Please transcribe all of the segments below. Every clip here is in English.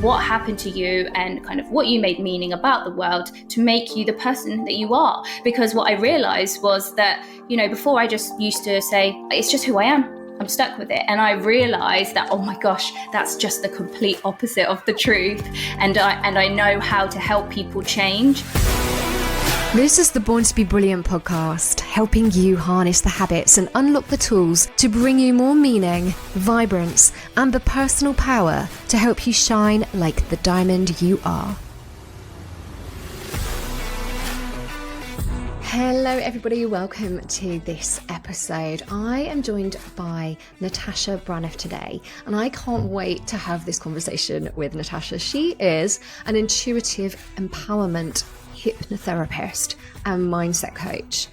what happened to you and kind of what you made meaning about the world to make you the person that you are. Because what I realized was that, before I just used to say, it's just who I am. I'm stuck with it. And I realized that, oh my gosh, that's just the complete opposite of the truth. And I know how to help people change. This is the Born to Be Brilliant podcast, helping you harness the habits and unlock the tools to bring you more meaning, vibrance, and the personal power to help you shine like the diamond you are. Hello everybody, welcome to this episode. I am joined by Natasha Braniff today, and I can't wait to have this conversation with Natasha. She is an intuitive empowerment hypnotherapist and mindset coach.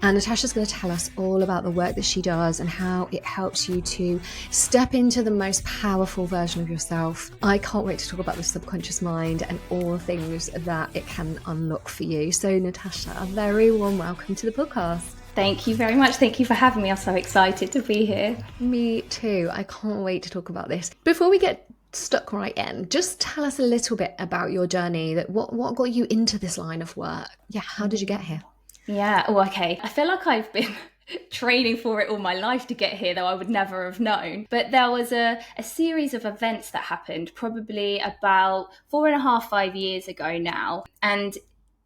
And Natasha's going to tell us all about the work that she does and how it helps you to step into the most powerful version of yourself. I can't wait to talk about the subconscious mind and all the things that it can unlock for you. So Natasha, a very warm welcome to the podcast. Thank you very much. Thank you for having me. I'm so excited to be here. Me too. I can't wait to talk about this. Before we get stuck right in, just tell us a little bit about your journey. That what got you into this line of work? Yeah, how did you get here? Yeah, oh, okay. I feel like I've been training for it all my life to get here, though I would never have known. But there was a series of events that happened probably about 4.5, 5 years ago now. And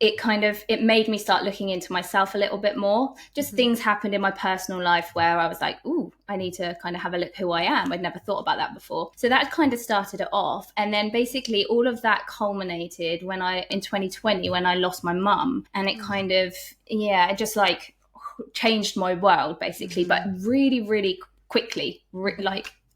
it made me start looking into myself a little bit more. Just things happened in my personal life where I was like, ooh, I need to kind of have a look who I am. I'd never thought about that before. So that kind of started it off. And then basically all of that culminated in 2020, when I lost my mum. And it kind of, it just like changed my world basically, but really, really quickly,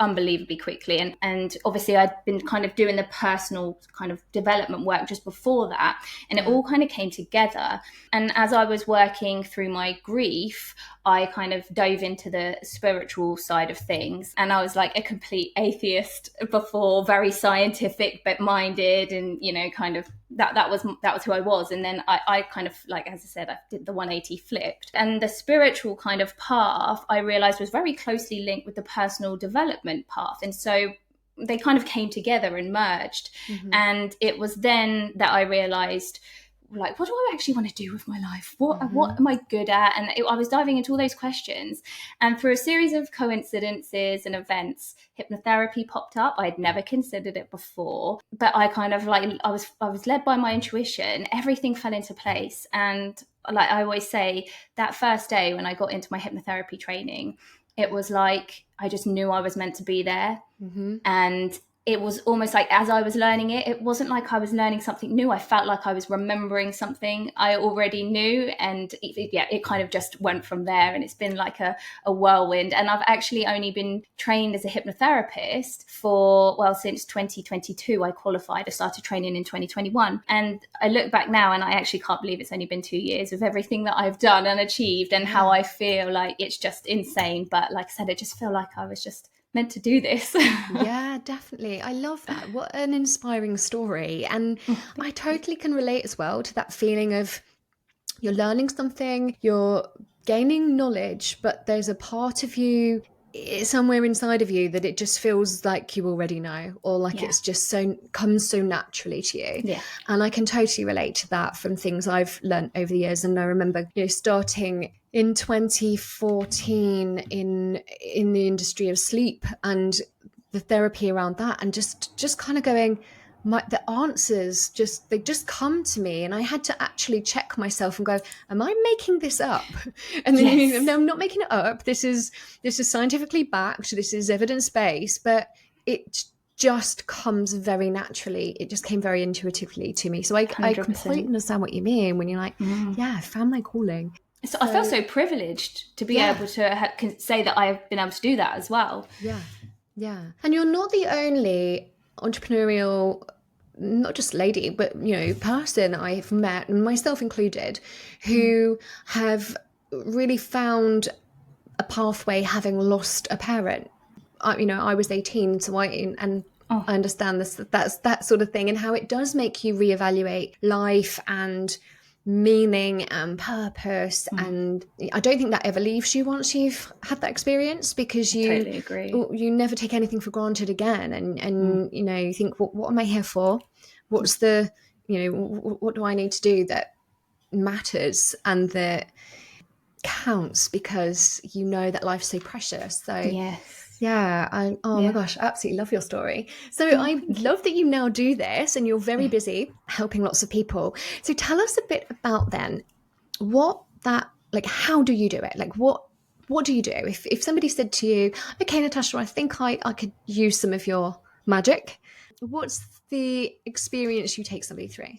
unbelievably quickly. And obviously I'd been kind of doing the personal kind of development work just before that, and it all kind of came together. And as I was working through my grief, I kind of dove into the spiritual side of things, and I was like a complete atheist before, very scientific but minded, and kind of that was who I was. And then I kind of, like, as I said, I did the 180 flipped, and the spiritual kind of path I realized was very closely linked with the personal development path, and so they kind of came together and merged. And it was then that I realized, like, what do I actually want to do with my life? What am I good at? And I was diving into all those questions. And through a series of coincidences and events, hypnotherapy popped up. I'd never considered it before, but I kind of I was led by my intuition. Everything fell into place. And like I always say, that first day when I got into my hypnotherapy training, it was like I just knew I was meant to be there. And it was almost like, as I was learning it, it wasn't like I was learning something new. I felt like I was remembering something I already knew. And it kind of just went from there. And it's been like a whirlwind. And I've actually only been trained as a hypnotherapist since 2022. I qualified. I started training in 2021. And I look back now and I actually can't believe it's only been 2 years of everything that I've done and achieved, and how I feel. Like, it's just insane. But like I said, it just felt like I was just meant to do this. Yeah, definitely. I love that. What an inspiring story. And I totally can relate as well to that feeling of you're learning something, you're gaining knowledge, but there's a part of you somewhere inside of you that it just feels like you already know, or like it's just comes so naturally to you. Yeah. And I can totally relate to that from things I've learned over the years. And I remember, starting in 2014 in the industry of sleep and the therapy around that, and just kind of going, the answers they just come to me, and I had to actually check myself and go, am I making this up? And then no, I'm not making it up. This is scientifically backed. This is evidence-based, but it just comes very naturally. It just came very intuitively to me. So I completely understand what you mean when you're like, I found my calling. So I feel so privileged to be able to say that I've been able to do that as well. Yeah. And you're not the only entrepreneurial, not just lady, but person I've met, myself included, who have really found a pathway having lost a parent. I was 18, so I understand this. That's that sort of thing, and how it does make you reevaluate life and meaning and purpose. And I don't think that ever leaves you once you've had that experience, because Totally agree. you never take anything for granted again. And you know, you think, what am I here for? What's the, you know, what do I need to do that matters and that counts, because you know that life's so precious. So Yes. yeah, oh my Yeah. gosh, I absolutely love your story. So Oh, I thank you. love that you now do this and you're very busy helping lots of people. So tell us a bit about then what that, like, how do you do it? Like, what do you do? If somebody said to you, okay, Natasha, I think I could use some of your magic, what's the experience you take somebody through?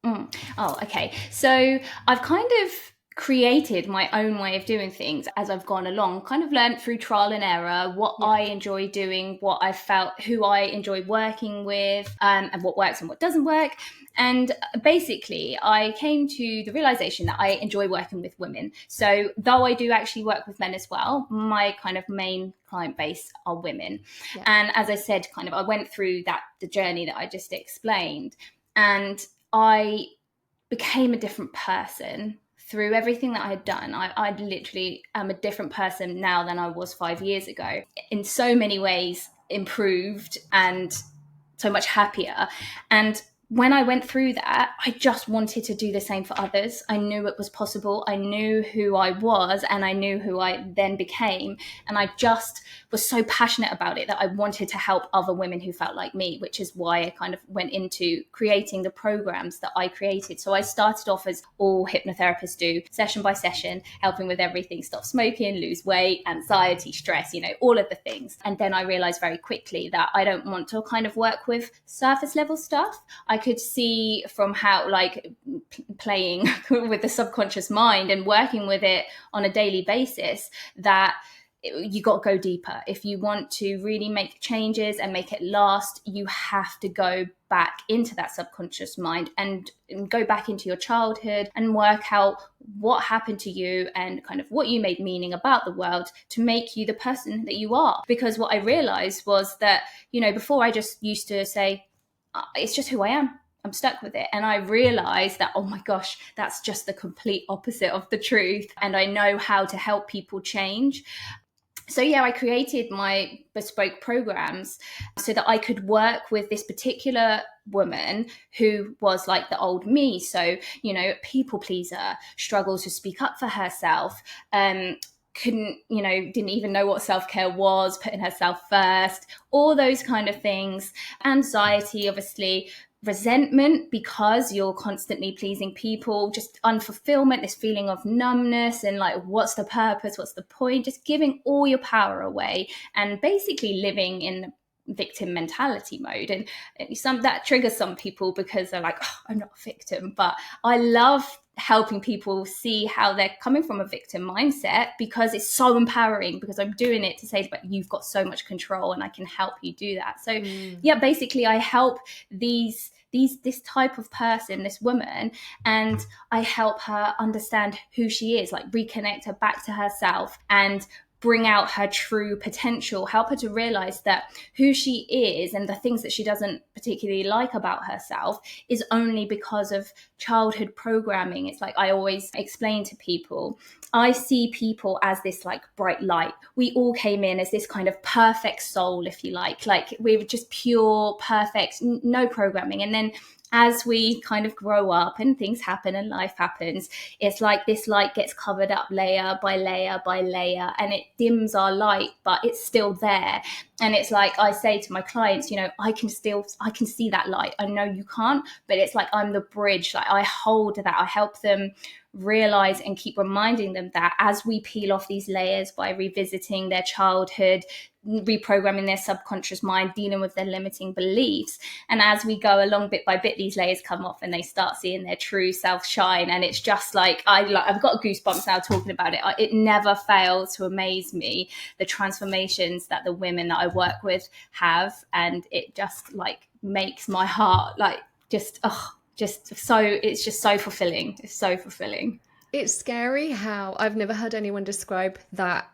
Oh, okay. So I've kind of created my own way of doing things as I've gone along, kind of learned through trial and error what Yeah. I enjoy doing, what I felt, who I enjoy working with, and what works and what doesn't work. And basically, I came to the realization that I enjoy working with women. So, though I do actually work with men as well, my kind of main client base are women. Yeah. And as I said, kind of, I went through the journey that I just explained. And I became a different person through everything that I had done. I literally am a different person now than I was 5 years ago. In so many ways, improved and so much happier. And when I went through that, I just wanted to do the same for others. I knew it was possible. I knew who I was and I knew who I then became. And I just was so passionate about it that I wanted to help other women who felt like me, which is why I kind of went into creating the programs that I created. So I started off as all hypnotherapists do, session by session, helping with everything: stop smoking, lose weight, anxiety, stress, you know, all of the things. And then I realized very quickly that I don't want to kind of work with surface level stuff. I could see from how, like, playing with the subconscious mind and working with it on a daily basis, that you got to go deeper. If you want to really make changes and make it last, you have to go back into that subconscious mind and go back into your childhood and work out what happened to you and kind of what you made meaning about the world to make you the person that you are. Because what I realized was that, you know, before I just used to say, it's just who I am. I'm stuck with it. And I realized that, oh my gosh, that's just the complete opposite of the truth. And I know how to help people change. So yeah, I created my bespoke programs so that I could work with this particular woman who was like the old me. So, you know, people pleaser, struggles to speak up for herself, couldn't, you know, didn't even know what self-care was, putting herself first, all those kind of things. Anxiety, obviously, resentment because you're constantly pleasing people, just unfulfillment, this feeling of numbness and like, what's the purpose, what's the point, just giving all your power away and basically living in victim mentality mode. And some that triggers some people because they're like, oh, I'm not a victim. But I love helping people see how they're coming from a victim mindset, because it's so empowering, because I'm doing it to say, but you've got so much control and I can help you do that. So yeah, basically I help this type of person, this woman, and I help her understand who she is, like reconnect her back to herself and bring out her true potential, help her to realize that who she is and the things that she doesn't particularly like about herself is only because of childhood programming. It's like I always explain to people, I see people as this like bright light. We all came in as this kind of perfect soul, if you like we were just pure, perfect, no programming. And then as we kind of grow up and things happen and life happens, it's like this light gets covered up layer by layer by layer and it dims our light, but it's still there. And it's like I say to my clients, you know, I can see that light. I know you can't, but it's like I'm the bridge. Like I hold that. I help them realize and keep reminding them that as we peel off these layers by revisiting their childhood, reprogramming their subconscious mind, dealing with their limiting beliefs, and as we go along bit by bit, these layers come off and they start seeing their true self shine. And it's just like I've got goosebumps now talking about it. It never fails to amaze me, the transformations that the women that I work with have, and it just like makes my heart like just so, it's just so fulfilling. It's so fulfilling. It's scary how I've never heard anyone describe that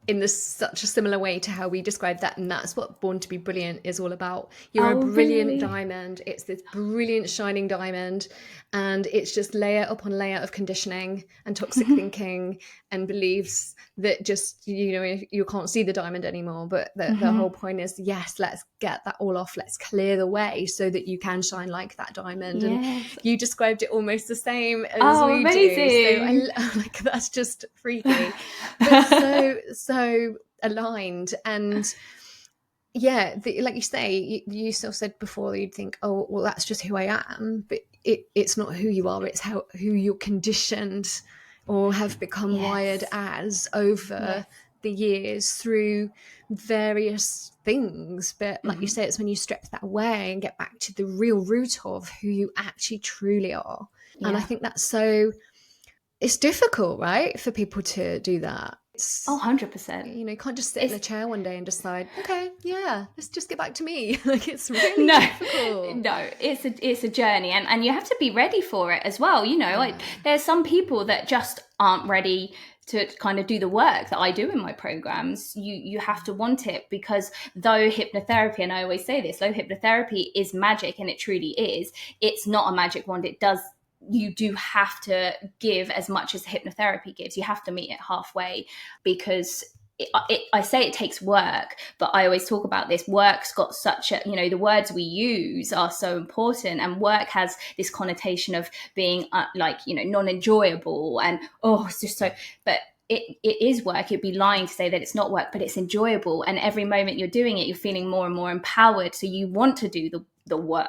in such a similar way to how we describe that, and that's what Born to be Brilliant is all about. You're a Oh, brilliant really? diamond. It's this brilliant shining diamond, and it's just layer upon layer of conditioning and toxic thinking and beliefs that just, you know, you can't see the diamond anymore. But the whole point is, yes, let's get that all off, let's clear the way so that you can shine like that diamond. And Yes. you described it almost the same as Oh, we do, so amazing. like, that's just freaky, but so aligned. And yeah, like you say, you still said before, you'd think, oh well, that's just who I am, but it's not who you are, it's who you're conditioned or have become wired Yes. as Yes. over the years through various things. But like you Hmm. say, it's when you strip that away and get back to the real root of who you actually truly are. And I Yeah. think that's so, it's difficult, right, for people to do that. Oh, It's, 100%. you know, you can't just sit in a It's chair one day and decide, okay, yeah, let's just get back to me. Like, it's really no, difficult. no. It's a journey, and you have to be ready for it as well. You know, like Yeah. there's some people that just aren't ready to kind of do the work that I do in my programs. You have to want it, because though hypnotherapy, and I always say this, though hypnotherapy is magic, and it truly is, it's not a magic wand. It does, you do have to give as much as hypnotherapy gives. You have to meet it halfway, because I say it takes work, but I always talk about this. Work's got such a, you know, the words we use are so important, and work has this connotation of being like, you know, non-enjoyable, and oh, it's just so, but it is work. It'd be lying to say that it's not work, but it's enjoyable. And every moment you're doing it, you're feeling more and more empowered. So you want to do the work,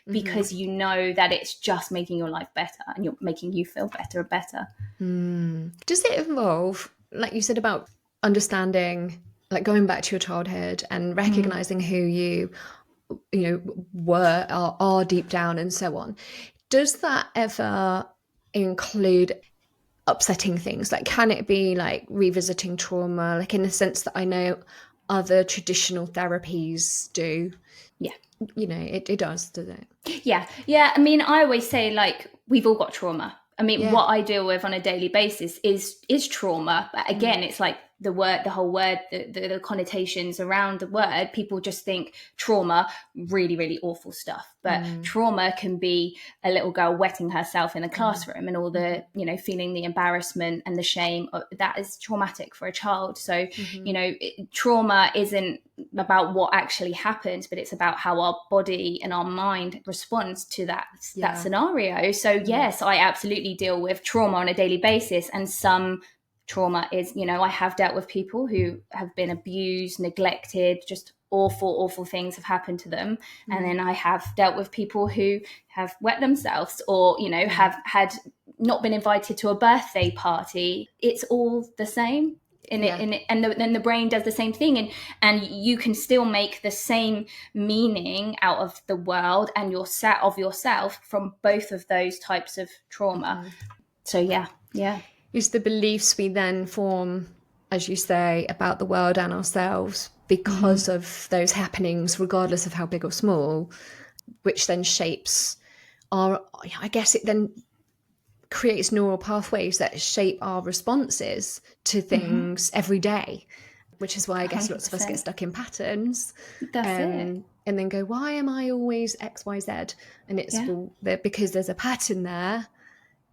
Mm-hmm. because you know that it's just making your life better, and you're making you feel better and better. Does it involve, like you said, about understanding, like going back to your childhood and Mm. recognizing who you know, were, are deep down and so on? Does that ever include upsetting things? Like, can it be like revisiting trauma, like in the sense that I know other traditional therapies do? Yeah. You know, it does, does it? Yeah, yeah. I mean, I always say, like, we've all got trauma. I mean, Yeah. what I deal with on a daily basis is trauma. But Mm. again, it's like the word, the whole word, the connotations around the word. People just think trauma, really, really awful stuff. But Mm. trauma can be a little girl wetting herself in the Mm. classroom, and all Mm-hmm. the, you know, feeling the embarrassment and the shame. That is traumatic for a child. So, Mm-hmm. you know, trauma isn't about what actually happens, but it's about how our body and our mind responds to that Yeah. scenario. So Mm. yes, I absolutely deal with trauma on a daily basis, and some trauma is, you know, I have dealt with people who have been abused, neglected, just awful things have happened to them. And Mm. then I have dealt with people who have wet themselves, or, you know, Yeah. have had not been invited to a birthday party. It's all the same. Yeah. Then the brain does the same thing, and you can still make the same meaning out of the world and your set of yourself from both of those types of trauma. Mm-hmm. So yeah, yeah. Is the beliefs we then form, as you say, about the world and ourselves because Mm-hmm. of those happenings, regardless of how big or small, which then shapes our, I guess it then creates neural pathways that shape our responses to Mm-hmm. things every day, which is why I guess lots of us get 100%. stuck in patterns, That's it. and then go, why am I always X, Y, Z? And it's, Yeah. well, because there's a pattern there.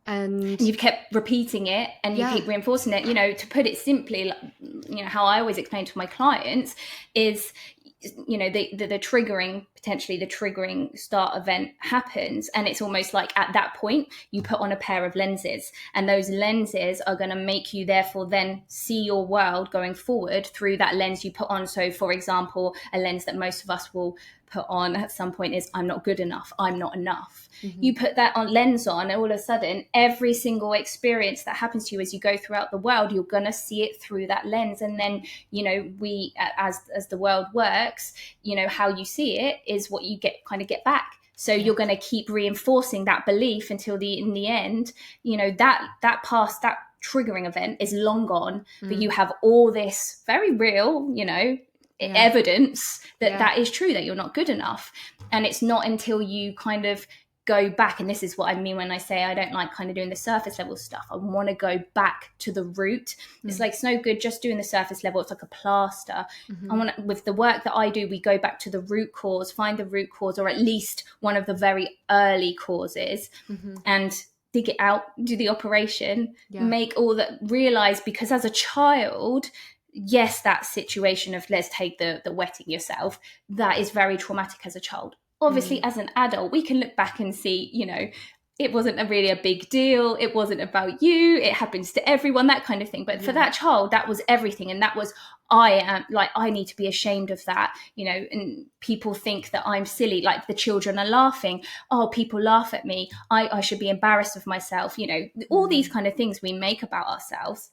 And And you've kept repeating it, and you yeah, keep reinforcing it. You know, to put it simply, like, you know, how I always explain to my clients is, you know, the triggering, potentially the triggering start event happens, and it's almost like at that point you put on a pair of lenses, and those lenses are going to make you therefore then see your world going forward through that lens you put on. So for example, a lens that most of us will put on at some point is, I'm not good enough, I'm not enough. mm-hmm. You put that on lens on, and all of a sudden every single experience that happens to you as you go throughout the world, you're going to see it through that lens. And then, you know, we, as the world works, you know, how you see it is what you get back. So Yeah. you're going to keep reinforcing that belief until in the end, you know, that past, that triggering event is long gone, but you have all this very real, you know, Yeah. evidence that Yeah. that is true, that you're not good enough. And it's not until you kind of go back, and this is what I mean when I say I don't like kind of doing the surface level stuff. I want to go back to the root. It's like, it's no good just doing the surface level. It's like a plaster. I want to, with the work that I do, we go back to the root cause, find the root cause, or at least one of the very early causes, and dig it out, do the operation, make all that, realize, because as a child, yes, that situation of, let's take the wetting yourself, that is very traumatic as a child. Obviously, as an adult, we can look back and see, you know, it wasn't really a big deal. It wasn't about you. It happens to everyone, that kind of thing. But for that child, that was everything. And that was, I need to be ashamed of that, you know, and people think that I'm silly. Like, the children are laughing. Oh, people laugh at me. I should be embarrassed of myself. You know, all these kind of things we make about ourselves.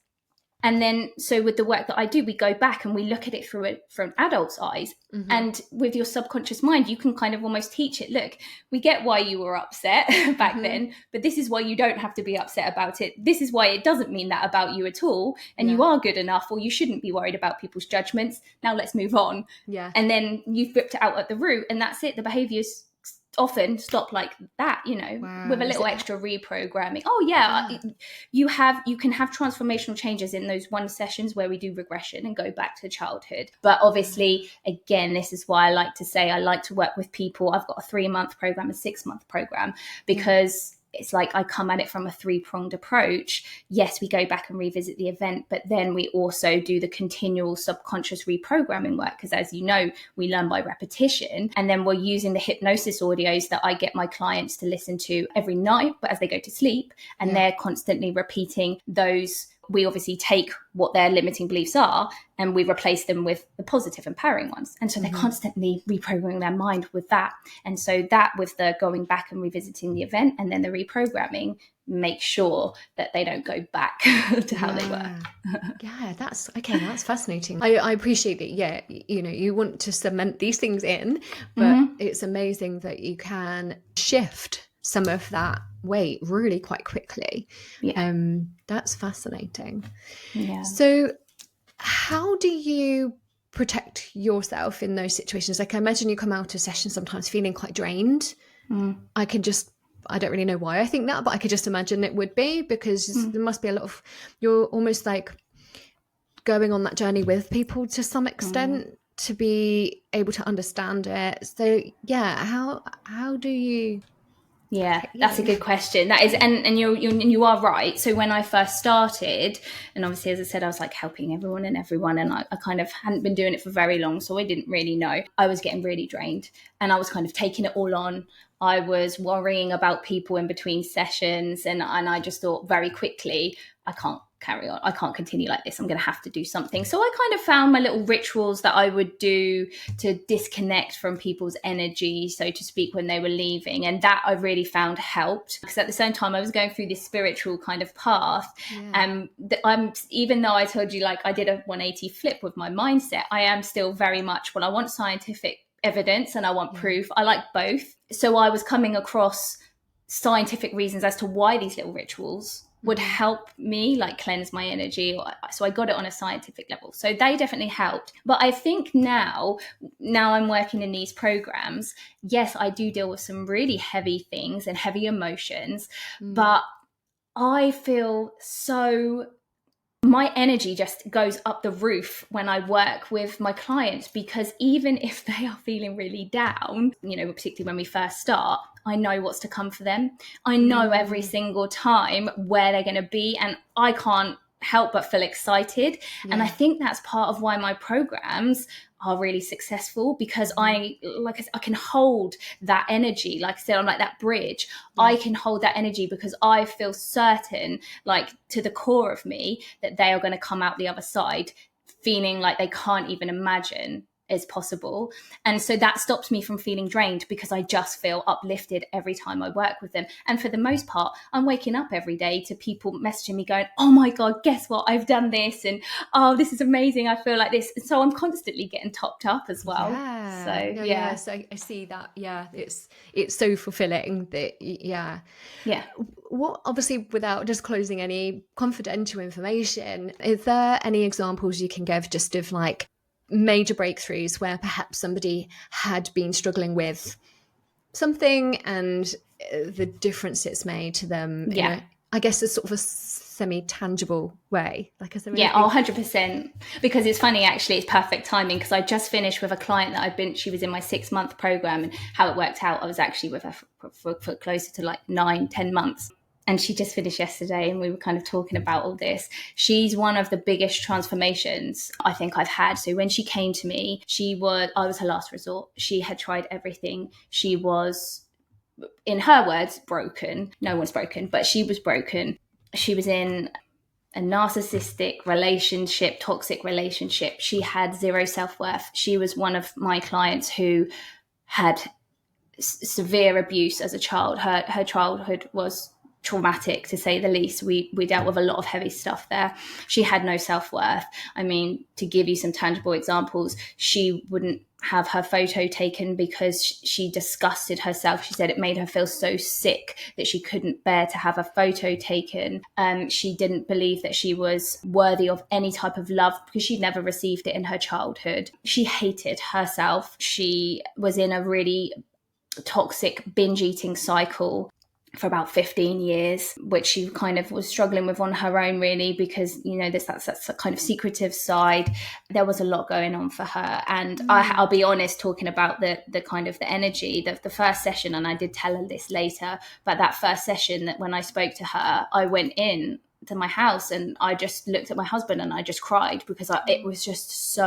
And then, so with the work that I do, we go back and we look at it from an adult's eyes. And with your subconscious mind, you can kind of almost teach it, look, we get why you were upset back then, but this is why you don't have to be upset about it. This is why it doesn't mean that about you at all. And you are good enough, or you shouldn't be worried about people's judgments. Now let's move on. And then you've ripped it out at the root, and that's it. The behaviors often stop like that, you know, with a little extra reprogramming. You can have transformational changes in those one sessions where we do regression and go back to childhood. But obviously, again, this is why I like to say I like to work with people. I've got a 3-month program, a 6-month program, because it's like I come at it from a 3-pronged approach. Yes, we go back and revisit the event, but then we also do the continual subconscious reprogramming work, because as you know, we learn by repetition. And then we're using the hypnosis audios that I get my clients to listen to every night, but as they go to sleep, and they're constantly repeating those. We obviously take what their limiting beliefs are and we replace them with the positive, empowering ones. And so they're constantly reprogramming their mind with that. And so that, with the going back and revisiting the event and then the reprogramming, make sure that they don't go back to how they were. That's okay. That's fascinating. I appreciate that. Yeah, you know, you want to cement these things in, but it's amazing that you can shift some of that weight really quite quickly. That's fascinating. So how do you protect yourself in those situations? Like, I imagine you come out of session sometimes feeling quite drained. I don't really know why I think that, but I could just imagine it would be, because there must be a lot of, you're almost like going on that journey with people to some extent to be able to understand it. So how do you? Yeah, that's a good question. That is, and you are right. So when I first started, and obviously, as I said, I was like helping everyone, and I kind of hadn't been doing it for very long, so I didn't really know. I was getting really drained, and I was kind of taking it all on. I was worrying about people in between sessions, and I just thought very quickly, I can't carry on. I can't continue like this. I'm going to have to do something. So I kind of found my little rituals that I would do to disconnect from people's energy, so to speak, when they were leaving. And that I really found helped, because at the same time I was going through this spiritual kind of path. Even though I told you, like, I did a 180 flip with my mindset, I am still very much, well, I want scientific evidence and I want proof. I like both. So I was coming across scientific reasons as to why these little rituals would help me, like, cleanse my energy. So I got it on a scientific level. So they definitely helped. But I think now I'm working in these programs, yes, I do deal with some really heavy things and heavy emotions, but I feel so, my energy just goes up the roof when I work with my clients, because even if they are feeling really down, you know, particularly when we first start, I know what's to come for them. I know every single time where they're going to be, and I can't help but feel excited. And I think that's part of why my programs are really successful, because I can hold that energy. Like I said, I'm like that bridge. I can hold that energy because I feel certain, like, to the core of me, that they are going to come out the other side feeling like they can't even imagine is possible. And so that stops me from feeling drained, because I just feel uplifted every time I work with them. And for the most part, I'm waking up every day to people messaging me going, oh my God, guess what? I've done this. And oh, this is amazing. I feel like this. And so I'm constantly getting topped up as well. So I see that. It's so fulfilling that, What, obviously, without disclosing any confidential information, is there any examples you can give just of, like, major breakthroughs where perhaps somebody had been struggling with something and the difference it's made to them in Yeah. a, I guess, a sort of a semi-tangible way? Like, is there Yeah, anything? 100%. Because it's funny, actually, it's perfect timing because I just finished with a client that she was in my 6-month program, and how it worked out, I was actually with her for closer to like 9-10 months. And she just finished yesterday, and we were kind of talking about all this. She's one of the biggest transformations I think I've had. So when she came to me, I was her last resort. She had tried everything. She was, in her words, broken. No one's broken, but she was broken. She was in a narcissistic relationship, toxic relationship. She had zero self-worth. She was one of my clients who had severe abuse as a child. Her childhood was traumatic, to say the least. We dealt with a lot of heavy stuff there. She had no self-worth. I mean, to give you some tangible examples, she wouldn't have her photo taken because she disgusted herself. She said it made her feel so sick that she couldn't bear to have a photo taken. She didn't believe that she was worthy of any type of love because she'd never received it in her childhood. She hated herself. She was in a really toxic binge eating cycle for about 15 years, which she kind of was struggling with on her own, really, because, you know, that's a kind of secretive side. There was a lot going on for her. And I'll be honest, talking about the kind of the energy, the first session, and I did tell her this later, but that first session, that when I spoke to her, I went in to my house and I just looked at my husband and I just cried because it was just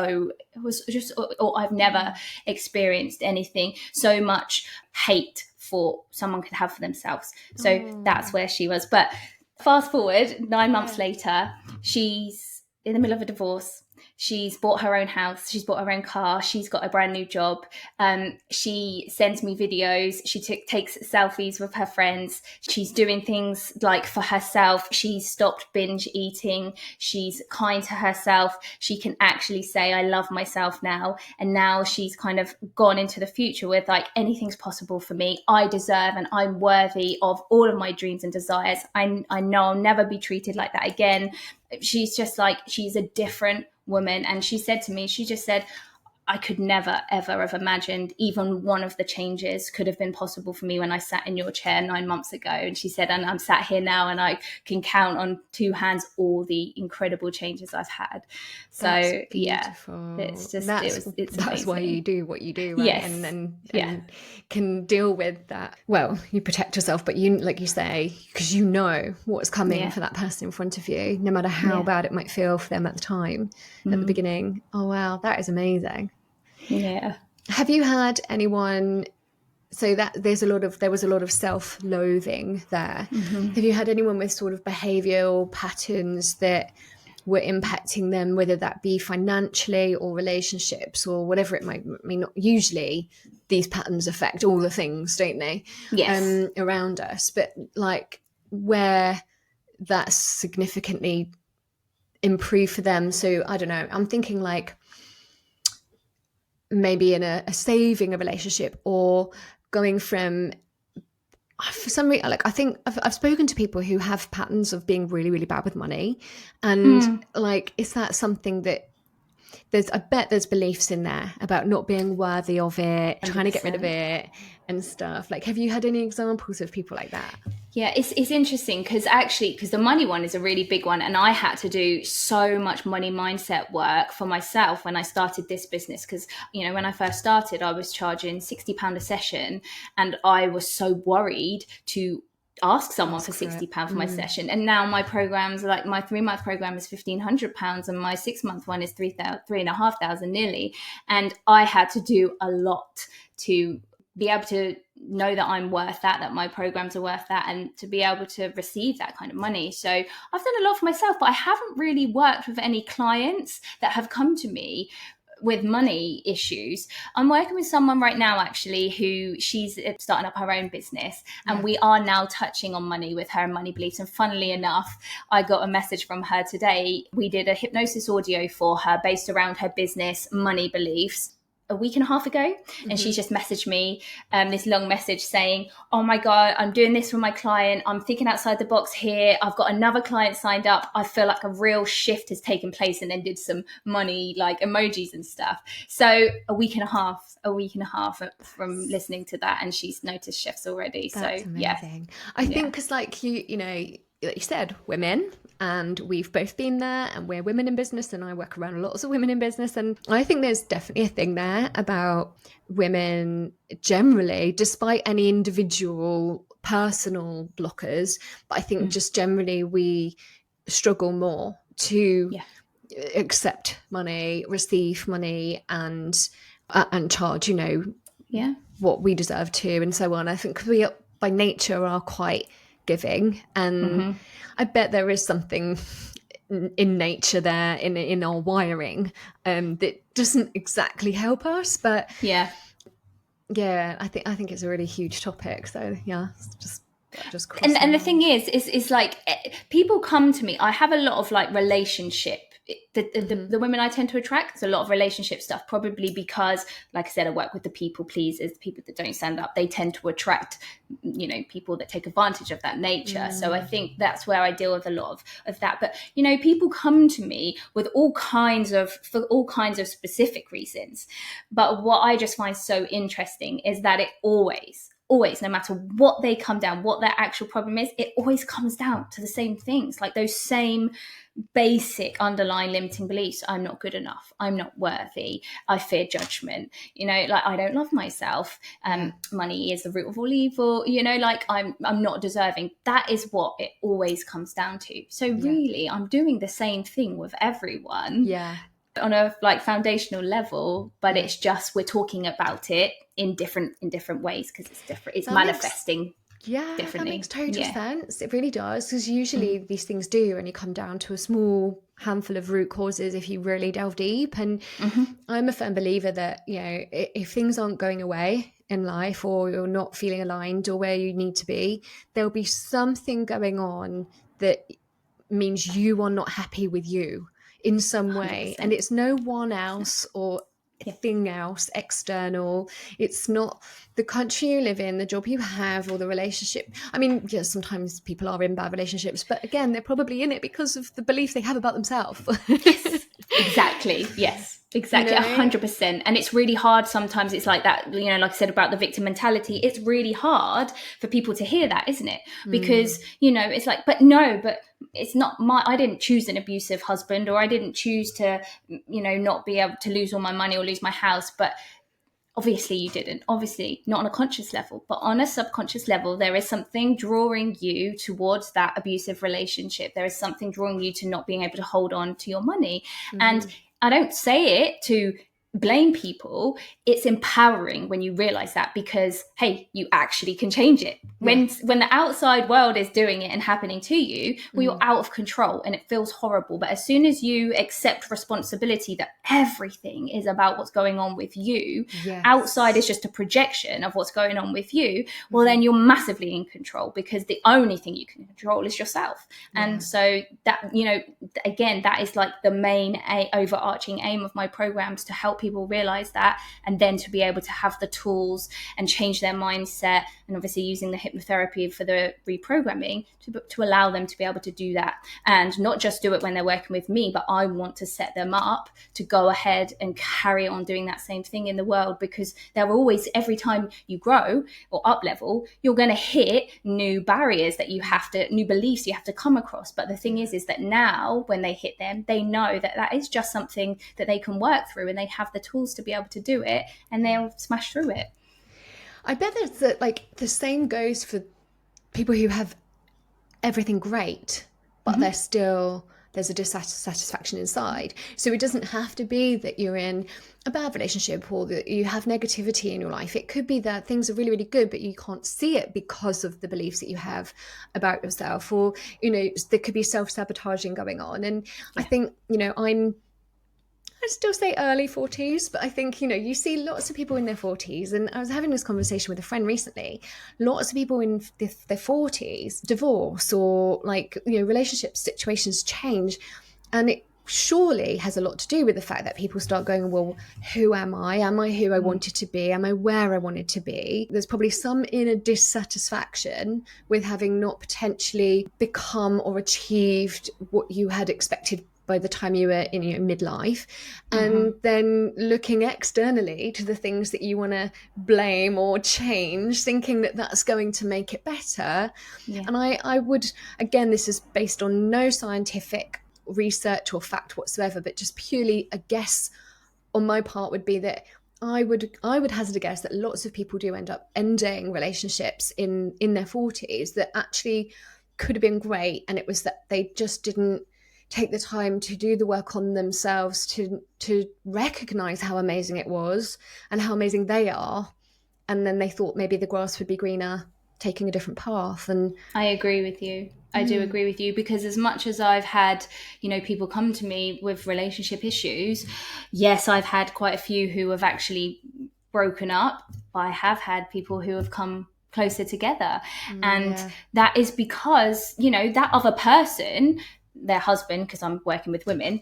I've never experienced anything, so much hate for someone could have for themselves. So that's where she was. But fast forward 9 months later, she's in the middle of a divorce. She's bought her own house. She's bought her own car. She's got a brand new job. She sends me videos. She takes selfies with her friends. She's doing things like for herself. She's stopped binge eating. She's kind to herself. She can actually say, I love myself now. And now she's kind of gone into the future with like, anything's possible for me. I deserve and I'm worthy of all of my dreams and desires. I know I'll never be treated like that again. She's just like, she's a different woman. And she said to me, she just said, I could never, ever have imagined even one of the changes could have been possible for me when I sat in your chair 9 months ago. And she said, and I'm sat here now and I can count on 2 hands all the incredible changes I've had. So yeah, it's just, that's why you do what you do, right? Yes. And can deal with that. Well, you protect yourself, but you, like you say, because you know what's coming for that person in front of you, no matter how bad it might feel for them at the time, at the beginning. Oh, wow, that is amazing. Yeah. Have you had anyone, so that there was a lot of self-loathing there. Have you had anyone with sort of behavioral patterns that were impacting them, whether that be financially or relationships or whatever it might mean? Usually these patterns affect all the things, don't they? Yes. Around us, but like where that's significantly improved for them. So I don't know, I'm thinking like maybe in a saving a relationship, or going from, for some reason, like I think I've spoken to people who have patterns of being really, really bad with money, and like, is that something that I bet there's beliefs in there about not being worthy of it, 100%. Trying to get rid of it and stuff. Like, have you had any examples of people like that? Yeah, it's interesting because the money one is a really big one. And I had to do so much money mindset work for myself when I started this business. Because, you know, when I first started, I was charging £60 a session. And I was so worried to ask someone for £60 for my session. And now my programs, like my 3-month program is £1,500 and my 6-month one is £3,500 nearly. And I had to do a lot to be able to know that I'm worth that my programs are worth that, and to be able to receive that kind of money. So I've done a lot for myself, but I haven't really worked with any clients that have come to me with money issues. I'm working with someone right now, actually, who she's starting up her own business, and we are now touching on money with her and money beliefs. And funnily enough, I got a message from her today. We did a hypnosis audio for her based around her business money beliefs. a week and a half ago, and she just messaged me this long message saying, oh my God, I'm doing this for my client. I'm thinking outside the box here. I've got another client signed up. I feel like a real shift has taken place, and then did some money like emojis and stuff. So a week and a half from listening to that, and she's noticed shifts already. That's so amazing. I think because like you know, like you said, women, and we've both been there, and we're women in business, and I work around lots of women in business, and I think there's definitely a thing there about women generally, despite any individual personal blockers, but I think just generally we struggle more to accept money, receive money, and charge, you know, what we deserve to, and so on. I think we by nature are quite giving, and I bet there is something in nature there, in our wiring, that doesn't exactly help us, but I think it's a really huge topic. So just and the thing is like, people come to me. I have a lot of like relationship. The women I tend to attract, there's a lot of relationship stuff, probably because, like I said, I work with the people pleasers, the people that don't stand up. They tend to attract, you know, people that take advantage of that nature. So I think that's where I deal with a lot of that. But, you know, people come to me with for all kinds of specific reasons. But what I just find so interesting is that it always, no matter what they come down, what their actual problem is, it always comes down to the same things, like those same basic underlying limiting beliefs. I'm not good enough. I'm not worthy. I fear judgment. You know, like, I don't love myself. Money is the root of all evil. You know, like, I'm not deserving. That is what it always comes down to. So really, I'm doing the same thing with everyone. On a like foundational level, but it's just, we're talking about it in different ways, because it's different. It's manifesting. That makes total sense. It really does, because usually these things do only come down to a small handful of root causes if you really delve deep. And I'm a firm believer that, you know, if things aren't going away in life, or you're not feeling aligned or where you need to be, there'll be something going on that means you are not happy with you in some way. 100%. And it's no one else or thing else external. It's not the country you live in, the job you have, or the relationship. I mean, yes, sometimes people are in bad relationships, but again, they're probably in it because of the belief they have about themselves. Exactly. Yes. Exactly. 100%. And it's really hard sometimes. It's like that, you know, like I said about the victim mentality, it's really hard for people to hear that, isn't it? Because, you know, it's like, but it's not I didn't choose an abusive husband, or I didn't choose to, you know, not be able to lose all my money or lose my house. But obviously you didn't, obviously not on a conscious level, but on a subconscious level, there is something drawing you towards that abusive relationship. There is something drawing you to not being able to hold on to your money. And I don't say it to blame people. It's empowering when you realize that, because, hey, you actually can change it. When the outside world is doing it and happening to you, well, you're out of control and it feels horrible. But as soon as you accept responsibility that everything is about what's going on with you, outside is just a projection of what's going on with you, well, then you're massively in control, because the only thing you can control is yourself. And so that, you know, again, that is like the main overarching aim of my programs, to help people realize that, and then to be able to have the tools and change their mindset, and obviously using the hypnotherapy for the reprogramming to allow them to be able to do that, and not just do it when they're working with me, but I want to set them up to go ahead and carry on doing that same thing in the world, because there are always, every time you grow or up level, you're going to hit new barriers that you have to, new beliefs you have to come across. But the thing is that now when they hit them, they know that that is just something that they can work through, and they have the tools to be able to do it, and they'll smash through it. I bet that like the same goes for people who have everything great, but there's a dissatisfaction inside. So it doesn't have to be that you're in a bad relationship or that you have negativity in your life. It could be that things are really, really good, but you can't see it because of the beliefs that you have about yourself, or, you know, there could be self-sabotaging going on. And I think, you know, I'd still say early 40s, but I think, you know, you see lots of people in their 40s. And I was having this conversation with a friend recently. Lots of people in their 40s, divorce or like, you know, relationship situations change. And surely has a lot to do with the fact that people start going, well, who am I? Am I who I wanted to be? Am I where I wanted to be? There's probably some inner dissatisfaction with having not potentially become or achieved what you had expected by the time you were in your midlife, and then looking externally to the things that you want to blame or change, thinking that that's going to make it better. And I would, again, this is based on no scientific research or fact whatsoever, but just purely a guess on my part would be that I would hazard a guess that lots of people do end up ending relationships in their 40s that actually could have been great, and it was that they just didn't take the time to do the work on themselves, to recognize how amazing it was and how amazing they are, and then they thought maybe the grass would be greener taking a different path. And I agree with you. I do agree with you, because as much as I've had, people come to me with relationship issues, yes, I've had quite a few who have actually broken up, but I have had people who have come closer together. And that is because, that other person, their husband, because I'm working with women,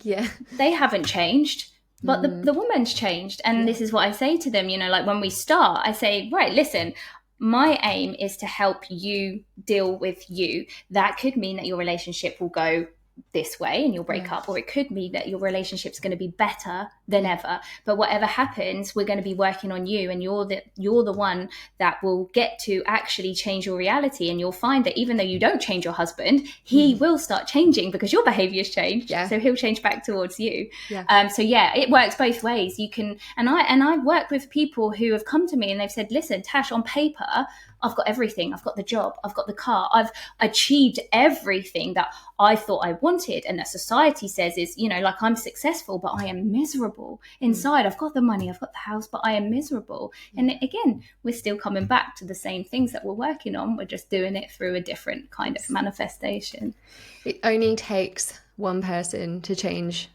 they haven't changed. But the woman's changed. And this is what I say to them, like when we start, I say, right, listen, my aim is to help you deal with you. That could mean that your relationship will go this way and you'll break up, or it could mean that your relationship's going to be better than ever. But whatever happens, we're going to be working on you, and you're the one that will get to actually change your reality. And you'll find that even though you don't change your husband, he will start changing because your behavior's changed. So he'll change back towards you. So it works both ways. You can, and I've worked with people who have come to me and they've said, listen, Tash, on paper, I've got everything. I've got the job. I've got the car. I've achieved everything that I thought I wanted, and that society says is, like, I'm successful, but I am miserable inside. I've got the money, I've got the house, but I am miserable. And again, we're still coming back to the same things that we're working on. We're just doing it through a different kind of manifestation. It only takes one person to change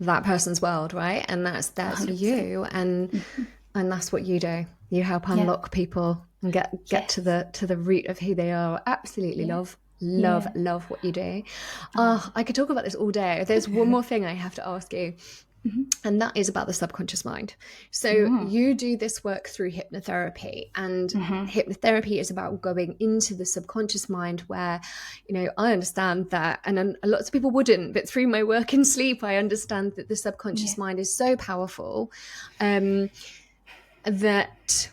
that person's world, right? And that's 100%. You, and that's what you do. You help unlock people and get to the root of who they are. Absolutely love what you do. I could talk about this all day. There's one more thing I have to ask you, and that is about the subconscious mind. So you do this work through hypnotherapy, and hypnotherapy is about going into the subconscious mind where, I understand that, and lots of people wouldn't, but through my work and sleep, I understand that the subconscious mind is so powerful that,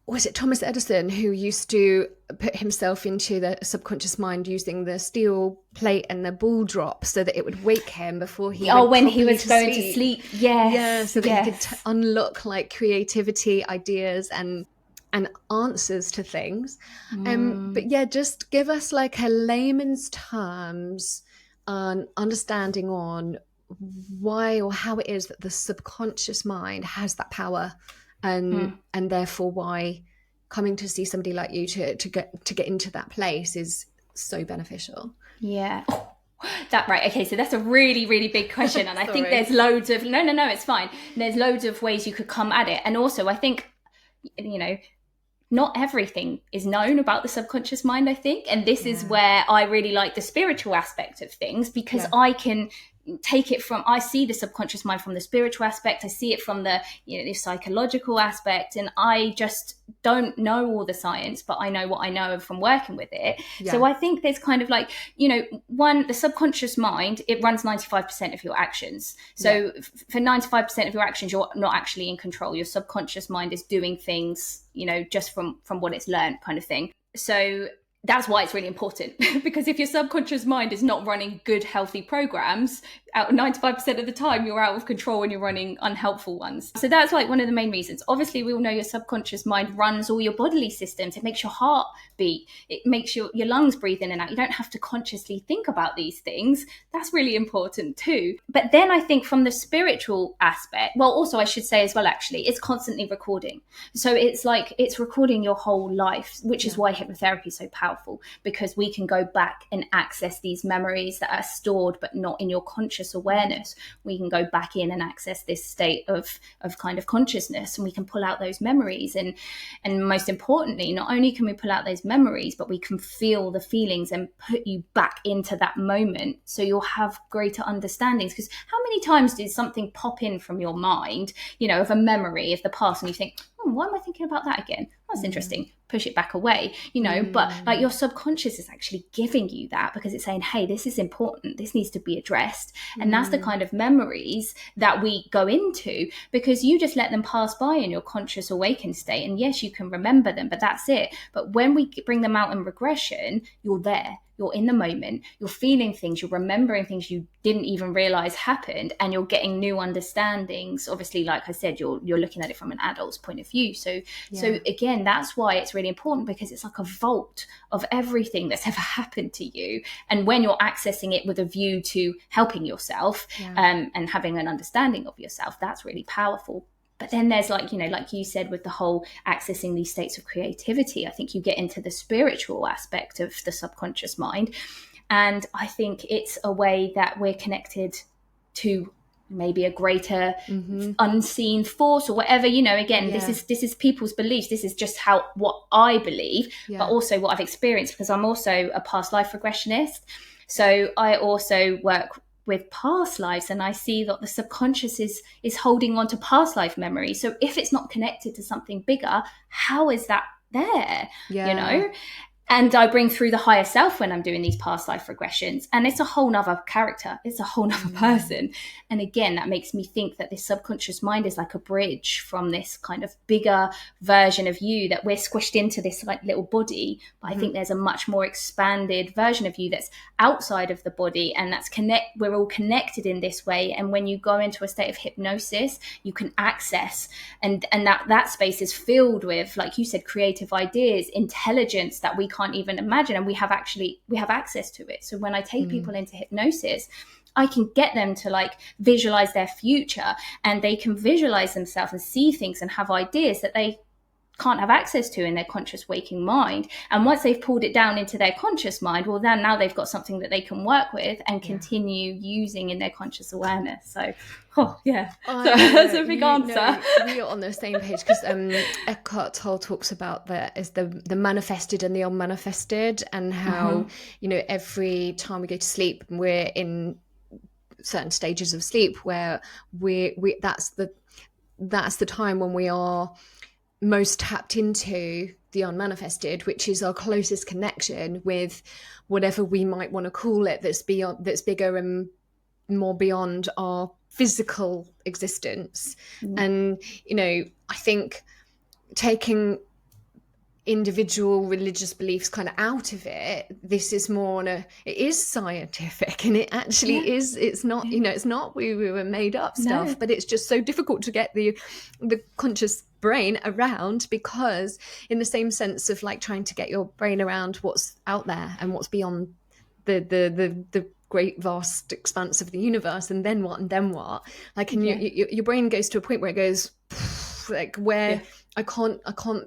was it Thomas Edison who used to put himself into the subconscious mind using the steel plate and the ball drop so that it would wake him before he when he was going to sleep. So that he could unlock like creativity, ideas and answers to things. But just give us like a layman's terms understanding on why or how it is that the subconscious mind has that power. And therefore why coming to see somebody like you to get into that place is so beneficial. Okay, so that's a really, really big question, and I think there's loads of no, it's fine. There's loads of ways you could come at it, and also I think not everything is known about the subconscious mind, I think, and this is where I really like the spiritual aspect of things, because I can take it from, I see the subconscious mind from the spiritual aspect, I see it from the the psychological aspect, and I just don't know all the science, but I know what I know from working with it. So I think there's kind of like, the subconscious mind, it runs 95% of your actions. So for 95% of your actions, you're not actually in control. Your subconscious mind is doing things, just from what it's learned, kind of thing. So that's why it's really important, because if your subconscious mind is not running good, healthy programs, 95% of the time you're out of control and you're running unhelpful ones. So that's like one of the main reasons. Obviously, we all know your subconscious mind runs all your bodily systems. It makes your heart beat. It makes your lungs breathe in and out. You don't have to consciously think about these things. That's really important too. But then I think from the spiritual aspect, well, also I should say as well, actually, it's constantly recording. So it's like it's recording your whole life, which is why hypnotherapy is so powerful. powerful, because we can go back and access these memories that are stored but not in your conscious awareness. We can go back in and access this state of kind of consciousness, and we can pull out those memories. And most importantly, not only can we pull out those memories, but we can feel the feelings and put you back into that moment, so you'll have greater understandings. Because how many times did something pop in from your mind, of a memory of the past, and you think, why am I thinking about that again? That's interesting. Push it back away, but like your subconscious is actually giving you that, because it's saying, hey, this is important. This needs to be addressed. And that's the kind of memories that we go into, because you just let them pass by in your conscious awakened state. And yes, you can remember them, but that's it. But when we bring them out in regression, you're there. You're in the moment, you're feeling things, you're remembering things you didn't even realize happened, and you're getting new understandings. Obviously, like I said, you're looking at it from an adult's point of view. So again, that's why it's really important, because it's like a vault of everything that's ever happened to you. And when you're accessing it with a view to helping yourself and having an understanding of yourself, that's really powerful. But then there's like you said, with the whole accessing these states of creativity, I think you get into the spiritual aspect of the subconscious mind. And I think it's a way that we're connected to maybe a greater unseen force or whatever, again, this is people's beliefs. This is just what I believe, but also what I've experienced, because I'm also a past life regressionist. So I also work with past lives, and I see that the subconscious is holding on to past life memories. So if it's not connected to something bigger, how is that there? And I bring through the higher self when I'm doing these past life regressions. And it's a whole nother character. It's a whole nother person. And again, that makes me think that this subconscious mind is like a bridge from this kind of bigger version of you, that we're squished into this like little body. But I think there's a much more expanded version of you that's outside of the body, and we're all connected in this way. And when you go into a state of hypnosis, you can access, and that space is filled with, like you said, creative ideas, intelligence that we can't even imagine, and we have access to it. So when I take people into hypnosis, I can get them to like visualize their future, and they can visualize themselves and see things and have ideas that they can't have access to in their conscious waking mind. And once they've pulled it down into their conscious mind, well, then now they've got something that they can work with and continue using in their conscious awareness. So that's a big answer. We are on the same page, because Eckhart Tolle talks about that as the manifested and the unmanifested, and how every time we go to sleep, we're in certain stages of sleep where we that's the time when we are most tapped into the unmanifested, which is our closest connection with whatever we might want to call it, that's bigger and more beyond our physical existence. And I think taking individual religious beliefs kind of out of it, this is more it is scientific, and it actually is. It's not it's not we were made up stuff, but it's just so difficult to get the conscious brain around, because in the same sense of like trying to get your brain around what's out there and what's beyond the great vast expanse of the universe, and then what, like, and your brain goes to a point where it goes like, where I can't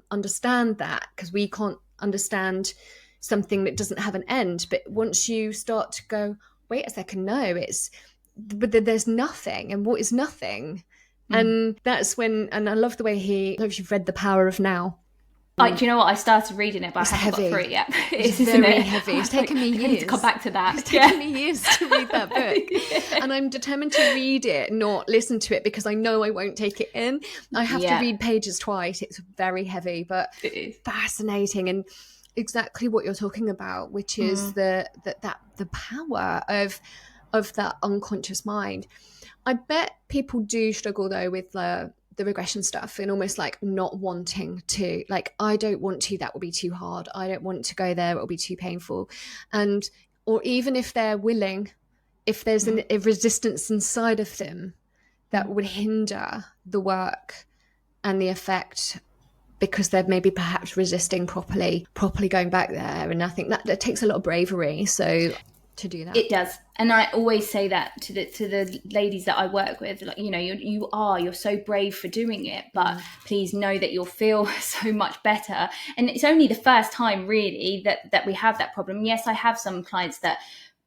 understand that, because we can't understand something that doesn't have an end. But once you start to go, wait a second, no, but there's nothing, and what is nothing? And that's when, and I love the way I don't know if you've read The Power of Now. Do you know what? I started reading it, but I haven't got through it yet. It's very heavy. It's taken me years to come back to that. It's taken me years to read that book. And I'm determined to read it, not listen to it, because I know I won't take it in. I have to read pages twice. It's very heavy, but fascinating, and exactly what you're talking about, which is the power of that unconscious mind. I bet people do struggle though with the regression stuff, and almost like not wanting to, like, I don't want to, that will be too hard. I don't want to go there, it will be too painful. And, or even if they're willing, if there's a resistance inside of them that would hinder the work and the effect, because they're maybe perhaps resisting properly going back there. And I think that takes a lot of bravery. So to do that. It does. And I always say that to the ladies that I work with, like, you know, you're so brave for doing it, but please know that you'll feel so much better. And it's only the first time really that we have that problem. Yes, I have some clients that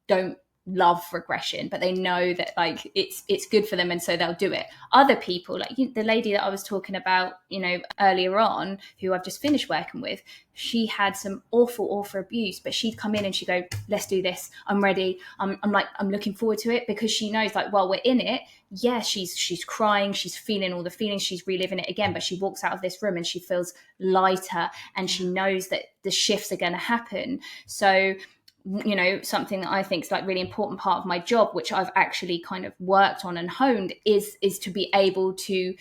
don't love regression, but they know that like it's good for them, and so they'll do it. Other people, like the lady that I was talking about, you know, earlier on, who I've just finished working with, she had some awful abuse, but she'd come in and she'd go, let's do this, I'm ready, I'm looking forward to it, because she knows, like, while we're in it, yeah, she's crying, she's feeling all the feelings, she's reliving it again, but she walks out of this room and she feels lighter, and she knows that the shifts are going to happen. So, you know, something that I think is like really important part of my job, which I've actually kind of worked on and honed, is to be able to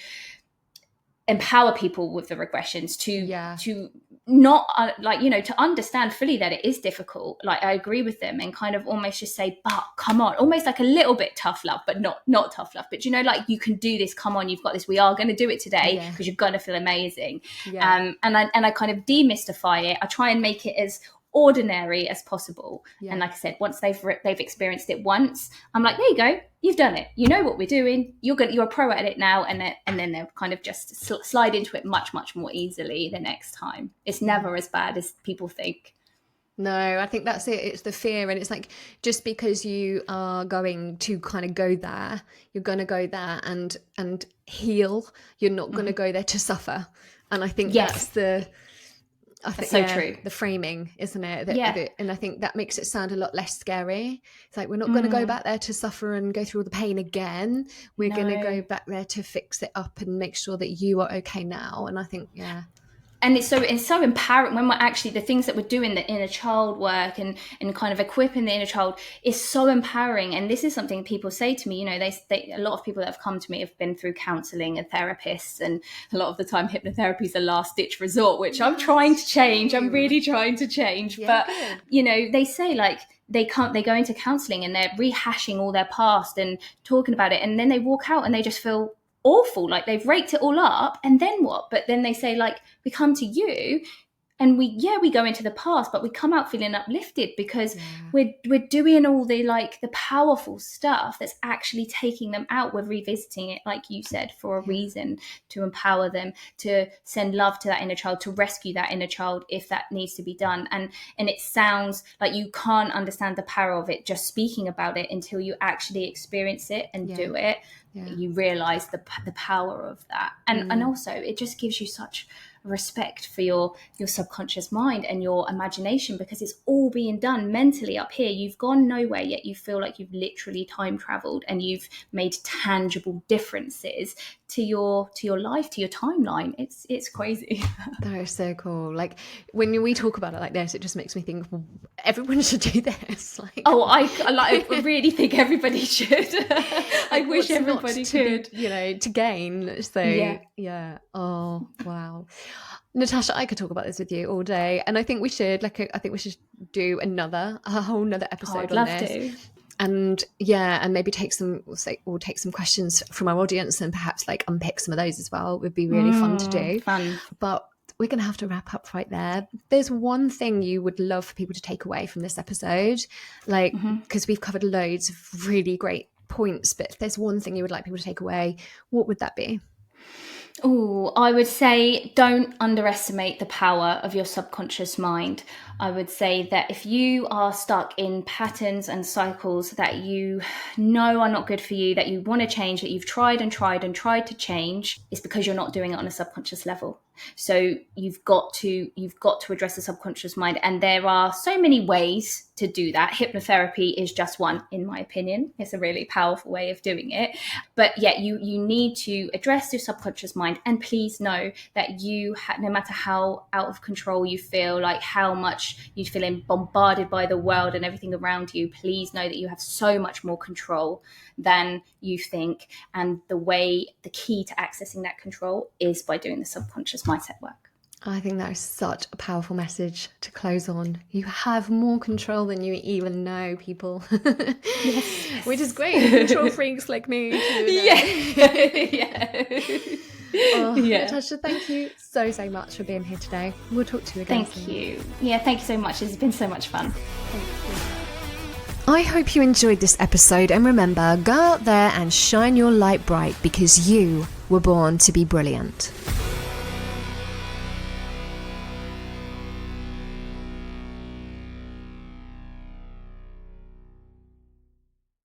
empower people with the regressions, to not like, you know, to understand fully that it is difficult. Like, I agree with them, and kind of almost just say, but come on, almost like a little bit tough love, but not tough love, but, you know, like, you can do this, come on, you've got this, we are going to do it today, because you're going to feel amazing. And I kind of demystify it. I try and make it as ordinary as possible. And like I said, once they've experienced it once, I'm like, there you go, you've done it, you know what we're doing, you're a pro at it now, and then they'll kind of just slide into it much more easily the next time. It's never as bad as people think. No, I think that's it. It's the fear. And it's like, just because you are going to kind of go there, you're going to go there and heal. You're not going to go there to suffer. And I think that's so true. The framing, isn't it? And I think that makes it sound a lot less scary. It's like, we're not going to go back there to suffer and go through all the pain again. We're going to go back there to fix it up and make sure that you are okay now. And I think, and it's so empowering when we're actually, the things that we're doing, the inner child work and kind of equipping the inner child, is so empowering. And this is something people say to me, you know, they a lot of people that have come to me have been through counselling and therapists, and a lot of the time hypnotherapy is a last ditch resort, which I'm trying to change. I'm really trying to change. But, you know, they say, like, they go into counselling and they're rehashing all their past and talking about it, and then they walk out and they just feel awful, like they've raked it all up, and then what? But then they say, like, we come to you and we go into the past, but we come out feeling uplifted, because we're doing all the, like, the powerful stuff that's actually taking them out. We're revisiting it, like you said, for a reason, to empower them, to send love to that inner child, to rescue that inner child if that needs to be done. And it sounds like you can't understand the power of it just speaking about it until you actually experience it and do it. You realize the power of that, and also it just gives you such respect for your subconscious mind and your imagination, because it's all being done mentally up here. You've gone nowhere, yet you feel like you've literally time traveled, and you've made tangible differences to your life, to your timeline. It's crazy. That is so cool. Like, when we talk about it like this, it just makes me think, well, everyone should do this. Like, I really think everybody should. I wish everybody could. To gain. So oh wow. Natasha, I could talk about this with you all day, and I think we should do a whole nother episode on this. I'd love to. And maybe take some questions from our audience, and perhaps like unpick some of those as well. It would be really fun to do. But we're going to have to wrap up right there. There's one thing you would love for people to take away from this episode, like, because we've covered loads of really great points, but if there's one thing you would like people to take away, what would that be? Oh, I would say don't underestimate the power of your subconscious mind. I would say that if you are stuck in patterns and cycles that you know are not good for you, that you want to change, that you've tried to change, it's because you're not doing it on a subconscious level. So you've got to address the subconscious mind, and there are so many ways to do that. Hypnotherapy is just one, in my opinion. It's a really powerful way of doing it. But you need to address your subconscious mind, and please know that no matter how out of control you feel, like how much you're feeling bombarded by the world and everything around you, please know that you have so much more control than you think. And the key to accessing that control is by doing the subconscious mindset work. I think that is such a powerful message to close on. You have more control than you even know, people. Yes. Which is great. Control freaks like me. Natasha, thank you so much for being here today. We'll talk to you again soon. Thank you. Yeah, thank you so much. It's been so much fun. Thank you. I hope you enjoyed this episode, and remember, go out there and shine your light bright because you were born to be brilliant.